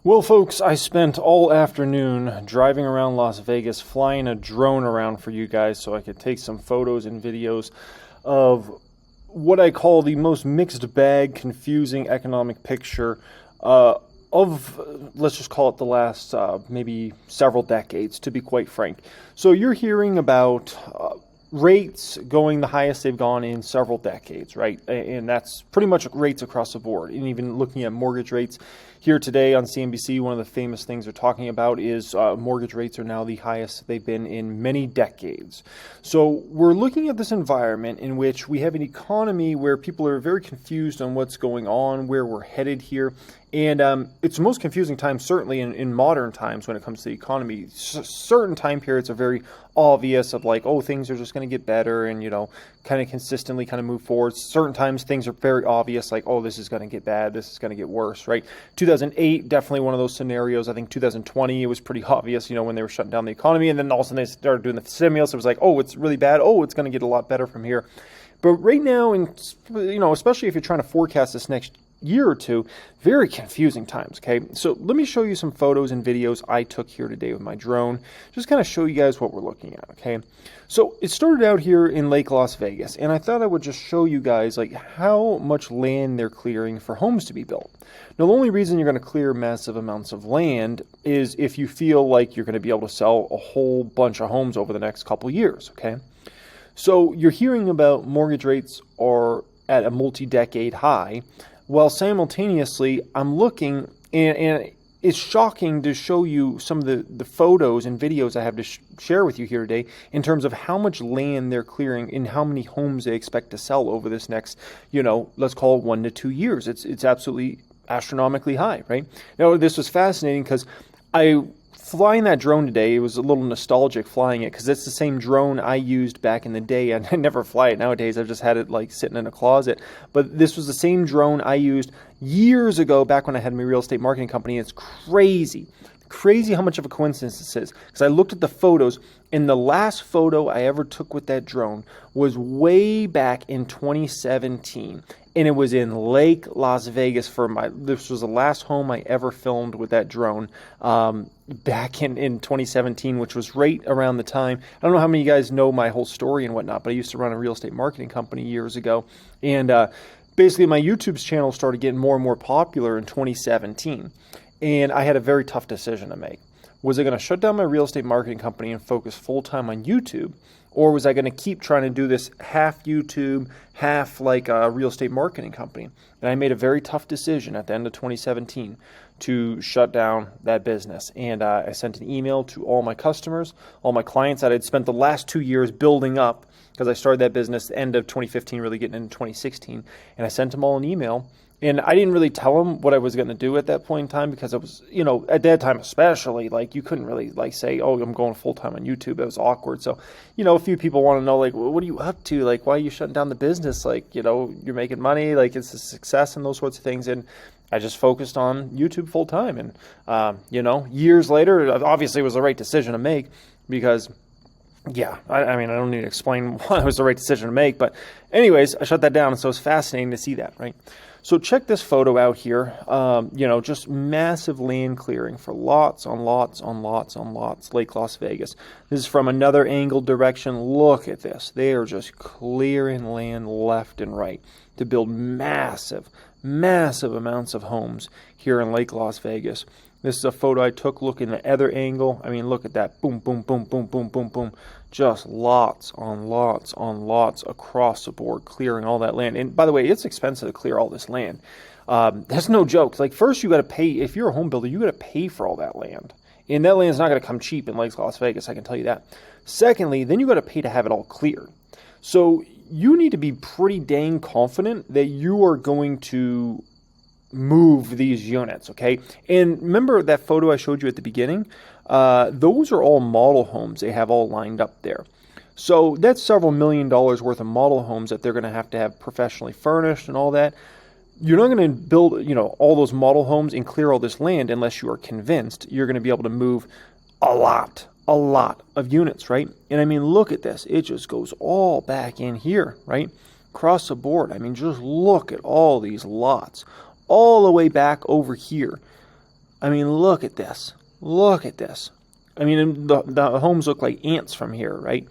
Well, folks, I spent all afternoon driving around Las Vegas, flying a drone around for you guys so I could take some photos and videos of what I call the most mixed bag, confusing economic picture of, let's just call it the last maybe several decades, to be quite frank. So you're hearing about rates going the highest they've gone in several decades, right? And that's pretty much rates across the board. And even looking at mortgage rates here today on CNBC, one of the famous things they're talking about is mortgage rates are now the highest they've been in many decades. So we're looking at this environment in which we have an economy where people are very confused on what's going on, where we're headed here. And it's the most confusing time, certainly in modern times when it comes to the economy. Certain time periods are very obvious of like, oh, things are just going to get better and, you know, kind of consistently kind of move forward. Certain times things are very obvious, like, oh, this is going to get bad, this is going to get worse, right? 2008, definitely one of those scenarios. I think 2020, it was pretty obvious, you know, when they were shutting down the economy. And then all of a sudden they started doing the stimulus. It was like, oh, it's really bad. Oh, it's going to get a lot better from here. But right now, and you know, especially if you're trying to forecast this next year or two, very confusing times, okay? So let me show you some photos and videos I took here today with my drone, just kind of show you guys what we're looking at, okay? So it started out here in Lake Las Vegas, and I thought I would just show you guys like how much land they're clearing for homes to be built. Now, the only reason you're going to clear massive amounts of land is if you feel like you're going to be able to sell a whole bunch of homes over the next couple years, okay? So you're hearing about mortgage rates are at a multi-decade high. Well, simultaneously, I'm looking, and it's shocking to show you some of the photos and videos I have to share with you here today in terms of how much land they're clearing and how many homes they expect to sell over this next, you know, let's call it 1 to 2 years. It's absolutely astronomically high, right? Now, this was fascinating because flying that drone today, it was a little nostalgic flying it because it's the same drone I used back in the day. And I never fly it nowadays. I've just had it like sitting in a closet. But this was the same drone I used years ago back when I had my real estate marketing company. It's crazy how much of a coincidence this is. Because I looked at the photos, and the last photo I ever took with that drone was way back in 2017. And it was in Lake Las Vegas this was the last home I ever filmed with that drone back in 2017, which was right around the time. I don't know how many of you guys know my whole story and whatnot, but I used to run a real estate marketing company years ago. And basically my YouTube's channel started getting more and more popular in 2017. And I had a very tough decision to make. Was I going to shut down my real estate marketing company and focus full-time on YouTube? Or was I going to keep trying to do this half YouTube, half like a real estate marketing company? And I made a very tough decision at the end of 2017 to shut down that business. And I sent an email to all my customers, all my clients that I'd spent the last 2 years building up, because I started that business the end of 2015, really getting into 2016. And I sent them all an email. And I didn't really tell them what I was going to do at that point in time because I was, you know, at that time especially, like you couldn't really like say, oh, I'm going full-time on YouTube. It was awkward. So, you know, a few people want to know, like, well, what are you up to? Like, why are you shutting down the business? Like, you know, you're making money, like it's a success and those sorts of things. And I just focused on YouTube full-time. And, you know, years later, obviously it was the right decision to make because yeah, I mean, I don't need to explain why it was the right decision to make, but anyways, I shut that down, and so it's fascinating to see that, right? So check this photo out here, you know, just massive land clearing for lots on lots on lots on lots, Lake Las Vegas. This is from another angle direction. Look at this. They are just clearing land left and right to build massive amounts of homes here in Lake Las Vegas. This is a photo I took looking at the other angle. I mean, look at that. Boom, boom, boom, boom, boom, boom, boom. Just lots on lots on lots across the board, clearing all that land. And by the way, it's expensive to clear all this land. That's no joke. Like, first you got to pay. If you're a home builder, you got to pay for all that land. And that land's not going to come cheap in Lake Las Vegas, I can tell you that. Secondly, then you got to pay to have it all cleared. So you need to be pretty dang confident that you are going to move these units, okay? And remember that photo I showed you at the beginning? Those are all model homes they have all lined up there. So that's several $1 million worth of model homes that they're going to have professionally furnished and all that. You're not going to build, you know, all those model homes and clear all this land unless you are convinced you're going to be able to move a lot of units, right? And I mean, look at this. It just goes all back in here, right? Across the board. I mean, just look at all these lots all the way back over here. I mean, look at this. Look at this. I mean, the homes look like ants from here, right?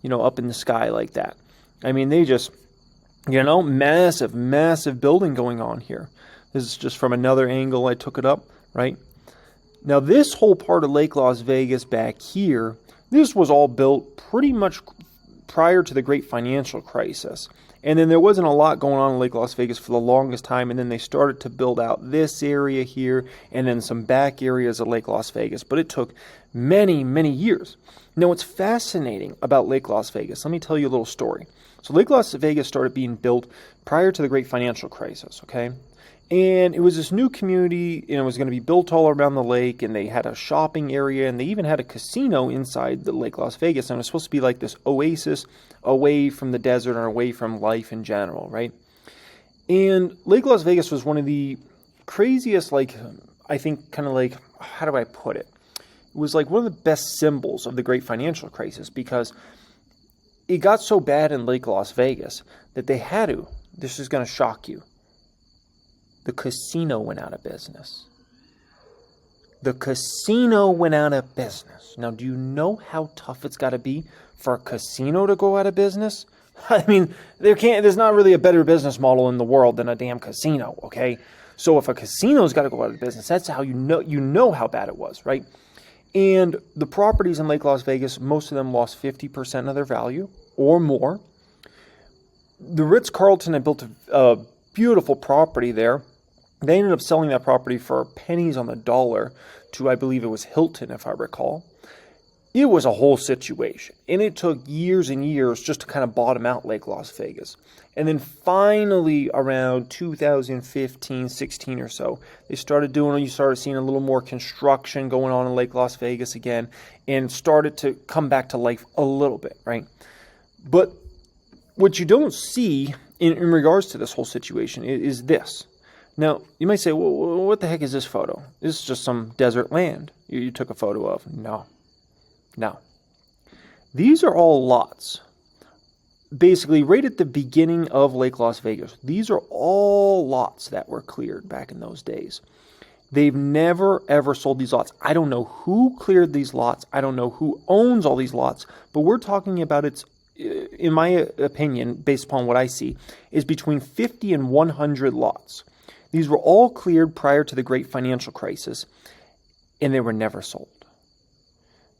You know, up in the sky like that. I mean, they just, you know, massive, massive building going on here. This is just from another angle I took it up, right? Now, this whole part of Lake Las Vegas back here, this was all built pretty much prior to the great financial crisis. And then there wasn't a lot going on in Lake Las Vegas for the longest time, and then they started to build out this area here and then some back areas of Lake Las Vegas. But it took many, many years. Now, what's fascinating about Lake Las Vegas, let me tell you a little story. So Lake Las Vegas started being built prior to the great financial crisis, okay? And it was this new community, and it was going to be built all around the lake, and they had a shopping area, and they even had a casino inside the Lake Las Vegas, and it was supposed to be like this oasis away from the desert and away from life in general, right? And Lake Las Vegas was one of the craziest, like, I think, kind of like, how do I put it? It was like one of the best symbols of the great financial crisis, because it got so bad in Lake Las Vegas that they had to, this is going to shock you, the casino went out of business. The casino went out of business. Now, do you know how tough it's got to be for a casino to go out of business? I mean, there's not really a better business model in the world than a damn casino, okay? So if a casino's got to go out of business, that's how you know how bad it was, right? And the properties in Lake Las Vegas, most of them lost 50% of their value or more. The Ritz-Carlton had built a beautiful property there. They ended up selling that property for pennies on the dollar to, I believe it was Hilton, if I recall. It was a whole situation, and it took years and years just to kind of bottom out Lake Las Vegas. And then finally, around 2015, 16 or so, you started seeing a little more construction going on in Lake Las Vegas again, and started to come back to life a little bit, right? But what you don't see in regards to this whole situation is this. Now, you might say, well, what the heck is this photo? This is just some desert land you took a photo of. No. These are all lots. Basically, right at the beginning of Lake Las Vegas, these are all lots that were cleared back in those days. They've never, ever sold these lots. I don't know who cleared these lots. I don't know who owns all these lots. But we're talking about it's, in my opinion, based upon what I see, is between 50 and 100 lots. These were all cleared prior to the great financial crisis, and they were never sold.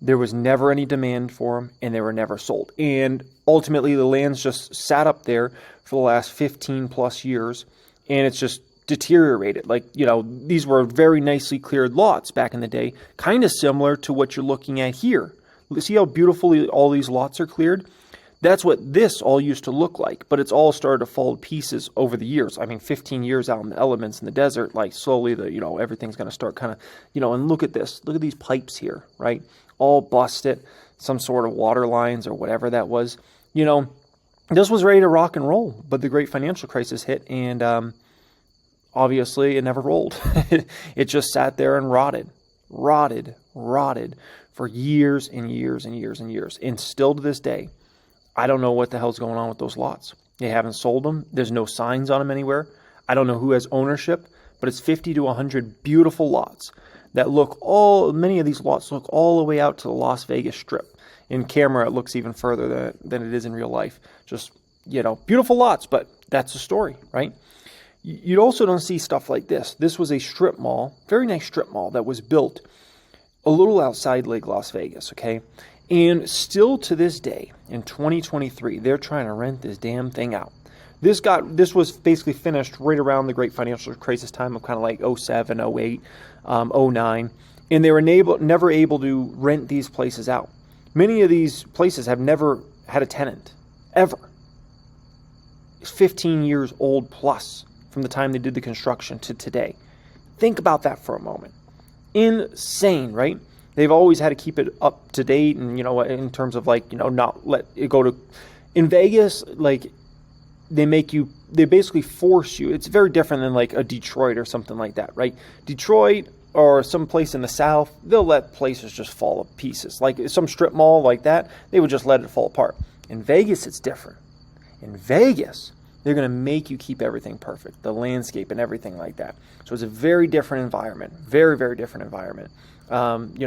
There was never any demand for them, and they were never sold. And ultimately, the land's just sat up there for the last 15 plus years, and it's just deteriorated. Like, you know, these were very nicely cleared lots back in the day, kind of similar to what you're looking at here. See how beautifully all these lots are cleared? That's what this all used to look like, but it's all started to fall to pieces over the years. I mean, 15 years out in the elements in the desert, like slowly everything's going to start kind of, and look at this. Look at these pipes here, right? All busted, some sort of water lines or whatever that was. This was ready to rock and roll, but the great financial crisis hit, and obviously it never rolled. It just sat there and rotted for years and years and years and years. And still to this day, I don't know what the hell's going on with those lots. They haven't sold them. There's no signs on them anywhere. I don't know who has ownership, but it's 50 to 100 beautiful lots that many of these lots look all the way out to the Las Vegas Strip. In camera, it looks even further than it is in real life. Just, beautiful lots, but that's the story, right? You also don't see stuff like this. This was a strip mall, very nice strip mall that was built a little outside Lake Las Vegas, okay? And still to this day, in 2023, they're trying to rent this damn thing out. This was basically finished right around the great financial crisis time of kind of like 07, 08, 09. And they were never able to rent these places out. Many of these places have never had a tenant, ever. It's 15 years old plus from the time they did the construction to today. Think about that for a moment. Insane, right? They've always had to keep it up to date and, in terms of not let it go to... In Vegas, they basically force you. It's very different than like a Detroit or something like that, right? Detroit or some place in the South, they'll let places just fall to pieces. Like some strip mall like that, they would just let it fall apart. In Vegas, it's different. In Vegas, they're going to make you keep everything perfect, the landscape and everything like that. So it's a very different environment, very, very different environment.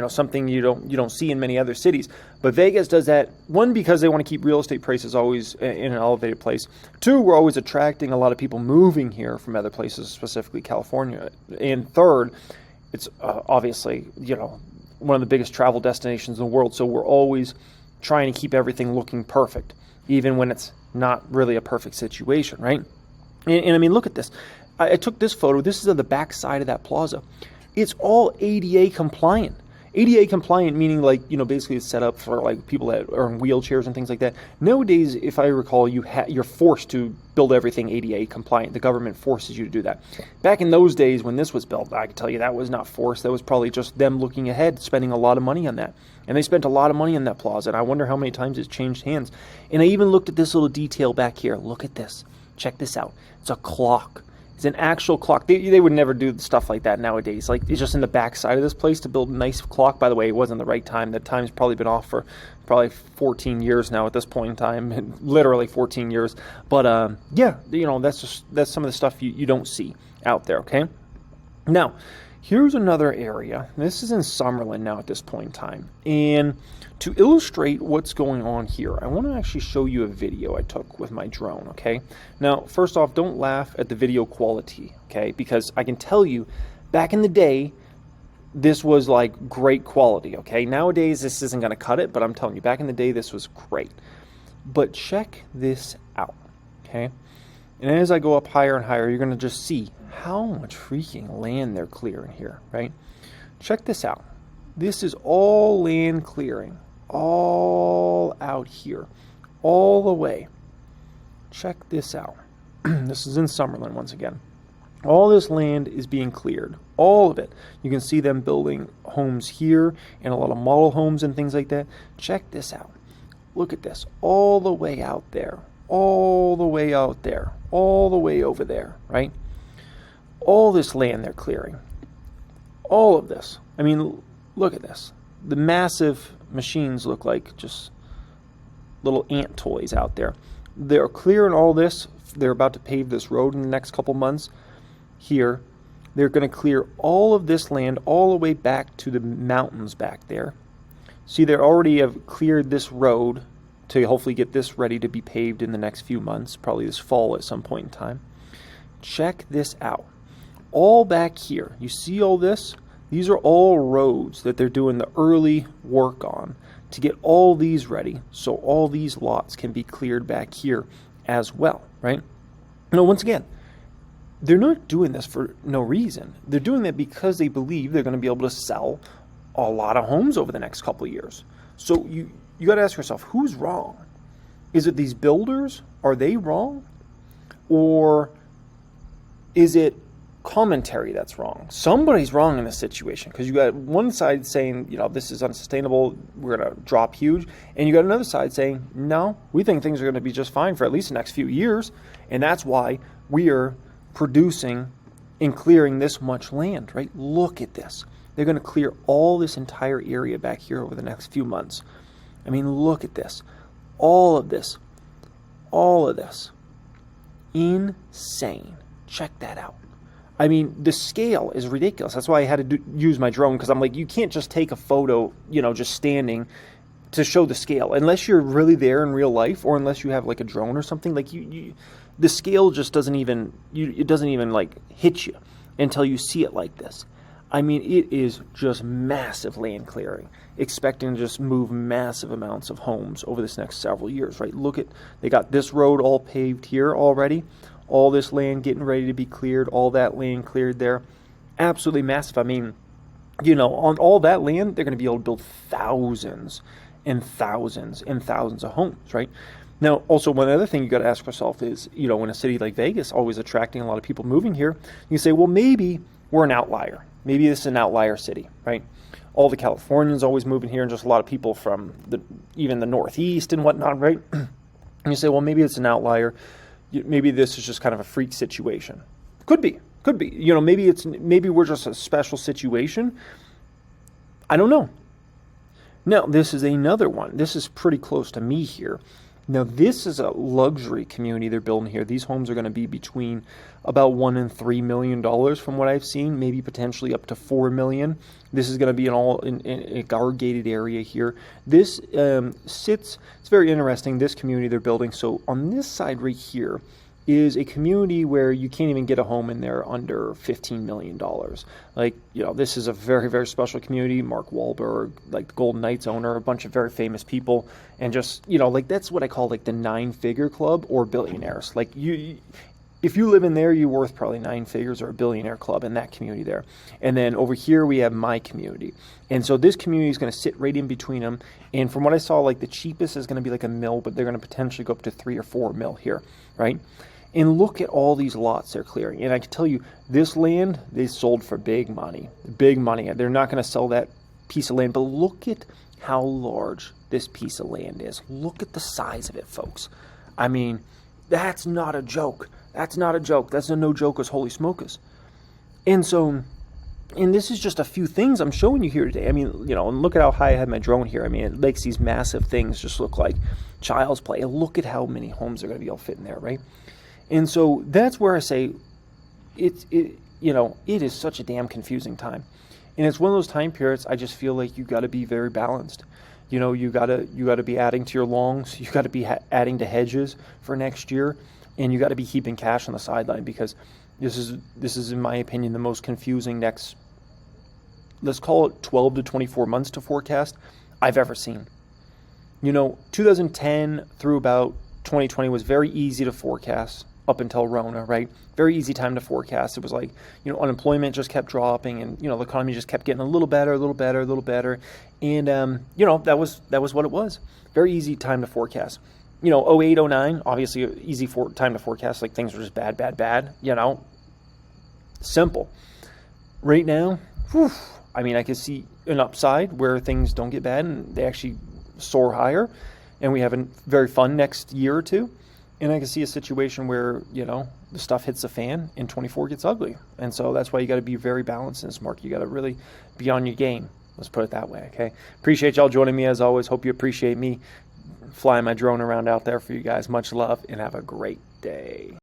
Something you don't see in many other cities. But Vegas does that, one, because they want to keep real estate prices always in an elevated place. Two, we're always attracting a lot of people moving here from other places, specifically California. And third, it's obviously, one of the biggest travel destinations in the world. So we're always trying to keep everything looking perfect, even when it's not really a perfect situation, right? And I mean, look at this. I took this photo. This is of the back side of that plaza. It's all ADA compliant. ADA compliant meaning basically it's set up for like people that are in wheelchairs and things like that. Nowadays, if I recall, you're forced to build everything ADA compliant. The government forces you to do that. Back in those days when this was built, I can tell you that was not forced. That was probably just them looking ahead, spending a lot of money on that. And they spent a lot of money on that plaza. And I wonder how many times it's changed hands. And I even looked at this little detail back here. Look at this. Check this out. It's a clock. It's an actual clock. They would never do stuff like that nowadays. Like, it's just in the back side of this place to build a nice clock. By the way, it wasn't the right time. That time's probably been off for probably 14 years now at this point in time. Literally 14 years. But, that's some of the stuff you don't see out there, okay? Now, here's another area. This is in Summerlin now at this point in time. And to illustrate what's going on here, I want to actually show you a video I took with my drone, okay? Now, first off, don't laugh at the video quality, okay? Because I can tell you, back in the day, this was like great quality, okay? Nowadays, this isn't going to cut it, but I'm telling you, back in the day, this was great. But check this out, okay? And as I go up higher and higher, you're going to just see how much freaking land they're clearing here, right? Check this out. This is all land clearing, all out here, all the way. Check this out. This is in Summerlin once again. All this land is being cleared, all of it. You can see them building homes here and a lot of model homes and things like that. Check this out. Look at this, all the way out there, all the way out there, all the way over there, right? All this land they're clearing, all of this. I mean, look at this. The massive machines look like just little ant toys out there. They're clearing all this. They're about to pave this road in the next couple months. Here, they're going to clear all of this land all the way back to the mountains back there. See, they already have cleared this road to hopefully get this ready to be paved in the next few months, probably this fall at some point in time. Check this out. All back here, you see all this? These are all roads that they're doing the early work on to get all these ready so all these lots can be cleared back here as well, right? Now, once again, they're not doing this for no reason. They're doing that because they believe they're going to be able to sell a lot of homes over the next couple of years. So you got to ask yourself, who's wrong? Is it these builders? Are they wrong? Or is it commentary that's wrong? Somebody's wrong in this situation, because you got one side saying, this is unsustainable, we're going to drop huge, and you got another side saying, no, we think things are going to be just fine for at least the next few years, and that's why we are producing and clearing this much land, right? Look at this. They're going to clear all this entire area back here over the next few months. I mean, look at this. All of this. All of this. Insane. Check that out. I mean, the scale is ridiculous. That's why I had to use my drone, because I'm like, you can't just take a photo, just standing to show the scale. Unless you're really there in real life, or unless you have like a drone or something, like the scale just doesn't even, it doesn't even like hit you until you see it like this. I mean, it is just massive land clearing, expecting to just move massive amounts of homes over this next several years, right? Look at, they got this road all paved here already. All this land getting ready to be cleared, all that land cleared there. Absolutely massive. I mean, on all that land, they're going to be able to build thousands and thousands and thousands of homes, right? Now, also, one other thing you got to ask yourself is, in a city like Vegas, always attracting a lot of people moving here, you say, well, maybe we're an outlier. Maybe this is an outlier city, right? All the Californians always moving here, and just a lot of people from even the Northeast and whatnot, right? And you say, well, maybe it's an outlier. Maybe this is just kind of a freak situation. Could be. Maybe we're just a special situation. I don't know. Now, this is another one. This is pretty close to me here. Now, this is a luxury community they're building here. These homes are going to be between about $1 and $3 million from what I've seen, maybe potentially up to $4 million. This is going to be in a gated area here. This it's very interesting, this community they're building. So on this side right here is a community where you can't even get a home in there under $15 million. Like, you know, this is a very, very special community. Mark Wahlberg, like the Golden Knights owner, a bunch of very famous people, and just, you know, like that's what I call like the 9-figure club or billionaires. Like if you live in there, you're worth probably 9 figures or a billionaire club in that community there. And then over here we have my community. And so this community is going to sit right in between them. And from what I saw, like the cheapest is going to be like $1 million, but they're going to potentially go up to $3 or $4 million here, right? And look at all these lots they're clearing. And I can tell you, this land, they sold for big money. Big money. They're not going to sell that piece of land. But look at how large this piece of land is. Look at the size of it, folks. I mean, that's not a joke. That's not a joke. That's a no jokers, holy smokers. And so, and this is just a few things I'm showing you here today. I mean, you know, and look at how high I had my drone here. I mean, it makes these massive things just look like child's play. And look at how many homes are going to be able to fit in there, right? And so that's where I say it is such a damn confusing time. And it's one of those time periods I just feel like you got to be very balanced. You know, you got to be adding to your longs, you got to be adding to hedges for next year, and you got to be keeping cash on the sideline, because this is in my opinion the most confusing next, let's call it 12 to 24 months to forecast I've ever seen. You know, 2010 through about 2020 was very easy to forecast. Up until Rona, right? Very easy time to forecast. It was like, you know, unemployment just kept dropping, and, you know, the economy just kept getting a little better. And, you know, that was what it was. Very easy time to forecast. You know, 08, 09, obviously easy time to forecast. Like things were just bad, you know, simple. Right now, whew, I mean, I can see an upside where things don't get bad and they actually soar higher, and we have a very fun next year or two. And I can see a situation where, you know, the stuff hits the fan and 24 gets ugly. And so that's why you got to be very balanced in this market. You got to really be on your game. Let's put it that way, okay? Appreciate y'all joining me as always. Hope you appreciate me flying my drone around out there for you guys. Much love and have a great day.